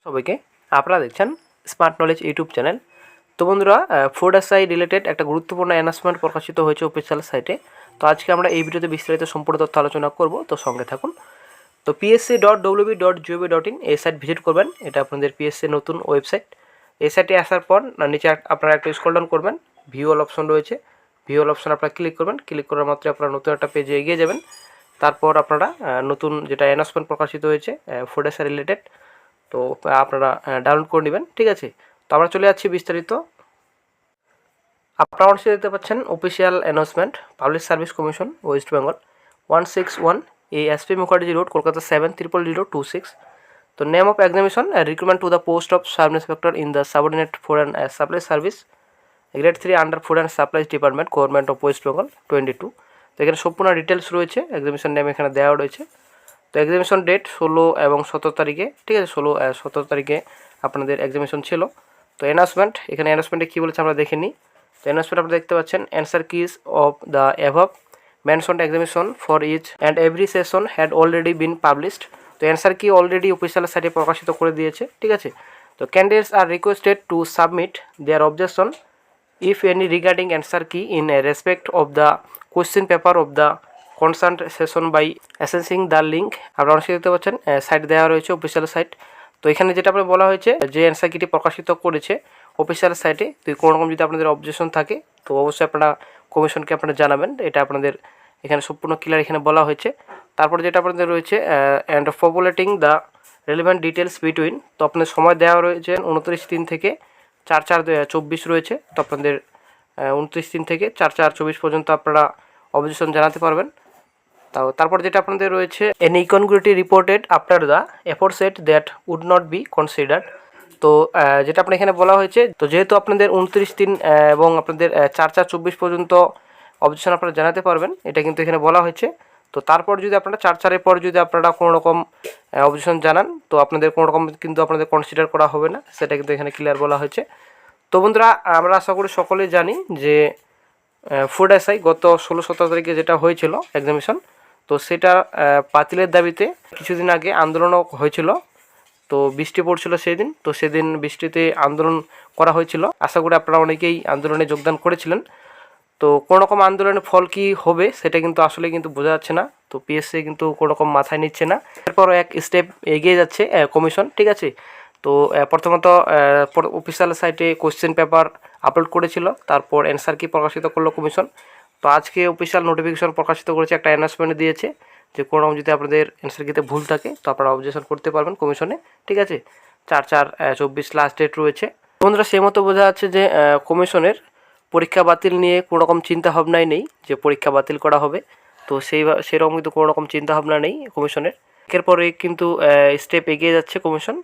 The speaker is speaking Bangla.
সবাইকে, আপনারা দেখছেন স্মার্ট নলেজ ইউটিউব চ্যানেল। তো বন্ধুরা, ফুড এসআই রিলেটেড একটা গুরুত্বপূর্ণ অ্যানাউন্সমেন্ট প্রকাশিত হয়েছে অফিসিয়াল সাইটে। তো আজকে আমরা এই ভিডিওতে বিস্তারিত সম্পূর্ণ তথ্য আলোচনা করব, তো সঙ্গে থাকুন। তো psc.wb.gov.in এই সাইট ভিজিট করবেন। এটা আপনাদের পিএসসি নতুন ওয়েবসাইট। এই সাইটে আসার পর নিচে আপনারা একটা স্ক্রল ডাউন করবেন, ভিউ অল অপশন রয়েছে। ভিউ অল অপশন আপনারা ক্লিক করবেন। ক্লিক করার মাত্র আপনারা নতুন একটা পেজে এগিয়ে যাবেন। তারপর আপনারা নতুন যেটা অ্যানাউন্সমেন্ট প্রকাশিত হয়েছে ফুড এসআই রিলেটেড, তো আপনারা ডাউনলোড করে নেবেন, ঠিক আছে। তো আমরা চলে যাচ্ছি বিস্তারিত। আপনারা অবশ্যই দেখতে পাচ্ছেন official announcement, public service commission West Bengal 161 SP Mukherjee road, Kolkata 700026। তো name of examination recruitment to the post of sub inspector in the subordinate food and supply service grade 3 under food and supplies department government of West Bengal 22। তো এখানে সম্পূর্ণ ডিটেলস রয়েছে, এক্সামিনেশন নেম এখানে দেওয়া রয়েছে। তো এক্সামিনেশন ডেট 16 এবং 17 তারিখে, ঠিক আছে। 17 তারিখে আপনাদের এক্সামিনেশন ছিল। তো অ্যানাউন্সমেন্ট, এখানে অ্যানাউন্সমেন্টে কী বলেছে আমরা দেখে নিই। তো অ্যানাউন্সমেন্ট আপনারা দেখতে পাচ্ছেন, answer keys of the above mentioned examination for each and every session had already been published. তো অ্যান্সার কি অলরেডি অফিসিয়াল সাইটে প্রকাশিত করে দিয়েছে, ঠিক আছে। তো candidates are requested to submit their objection if any regarding answer key in respect of the question paper of the concerned session by accessing the link। আপনারা অবশ্যই দেখতে পাচ্ছেন সাইট দেওয়া রয়েছে, অফিসিয়াল সাইট। তো এখানে যেটা আপনার বলা হয়েছে যে অ্যান্সার কিটি প্রকাশিত করেছে অফিসিয়াল সাইটে, তো কোনো রকম যদি আপনাদের অবজেকশন থাকে তো অবশ্যই আপনারা কমিশনকে আপনারা জানাবেন। এটা আপনাদের এখানে সম্পূর্ণ ক্লিয়ার এখানে বলা হয়েছে। তারপরে যেটা আপনাদের রয়েছে and populating the relevant details between, তো আপনাদের সময় দেওয়া রয়েছে 29/3 থেকে 4/4/24 রয়েছে। তো আপনাদের 29 থেকে 4/4/24 পর্যন্ত আপনারা অবজেকশন জানাতে পারবেন। তারপর যেটা আপনাদের রয়েছে an incongruity reported after the aforesaid that would not be considered. তো যেটা আপনার এখানে বলা হয়েছে, তো যেহেতু আপনাদের 29 এবং আপনাদের 4/4/24 পর্যন্ত অবজেকশন আপনারা জানাতে পারবেন, এটা কিন্তু এখানে বলা হয়েছে। তো তারপর যদি আপনারা 4/4-এর পর যদি আপনারা কোনো রকম অবজেকশন জানান, তো আপনাদের কোনো রকম কিন্তু আপনাদের কনসিডার করা হবে না, সেটা কিন্তু এখানে ক্লিয়ার বলা হয়েছে। তো বন্ধুরা, আমরা আশা করি সকলেই জানি যে ফুড এসআই গত 16-17 তারিখে যেটা হয়েছিল এক্সামিনেশন, তো সেটা বাতিলের দাবিতে কিছুদিন আগে আন্দোলনও হয়েছিল। তো বৃষ্টি পড়ছিল সেই দিন, তো সেদিন বৃষ্টিতে আন্দোলন করা হয়েছিল। আশা করি আপনারা অনেকেই আন্দোলনে যোগদান করেছিলেন। তো কোনো রকম আন্দোলনের ফল কি হবে সেটা কিন্তু আসলে কিন্তু বোঝা যাচ্ছে না। তো পিএসসি কিন্তু কোনো রকম মাথায় নিচ্ছে না। এরপরও এক স্টেপ এগিয়ে যাচ্ছে কমিশন, ঠিক আছে। তো প্রথমত অফিসিয়াল সাইটে কোশ্চেন পেপার আপলোড করেছিল, তারপর অ্যান্সার কি প্রকাশিত করলো কমিশন। তো আজকে অফিসিয়াল নোটিফিকেশন প্রকাশিত করেছে, একটা অ্যানাউন্সমেন্ট দিয়েছে যে কোনো রকম যদি আপনাদের অ্যান্সার কিতে ভুল থাকে তো আপনারা অবজেকশন করতে পারবেন কমিশনে, ঠিক আছে। 4/4/24 লাস্ট ডেট রয়েছে। বন্ধুরা, সেই মতো বোঝা যাচ্ছে যে কমিশনের পরীক্ষা বাতিল নিয়ে কোনো রকম চিন্তাভাবনাই নেই যে পরীক্ষা বাতিল করা হবে। তো সেরকম কিন্তু কোনো রকম চিন্তাভাবনা নেই কমিশনের। এর পরে কিন্তু স্টেপ এগিয়ে যাচ্ছে কমিশন।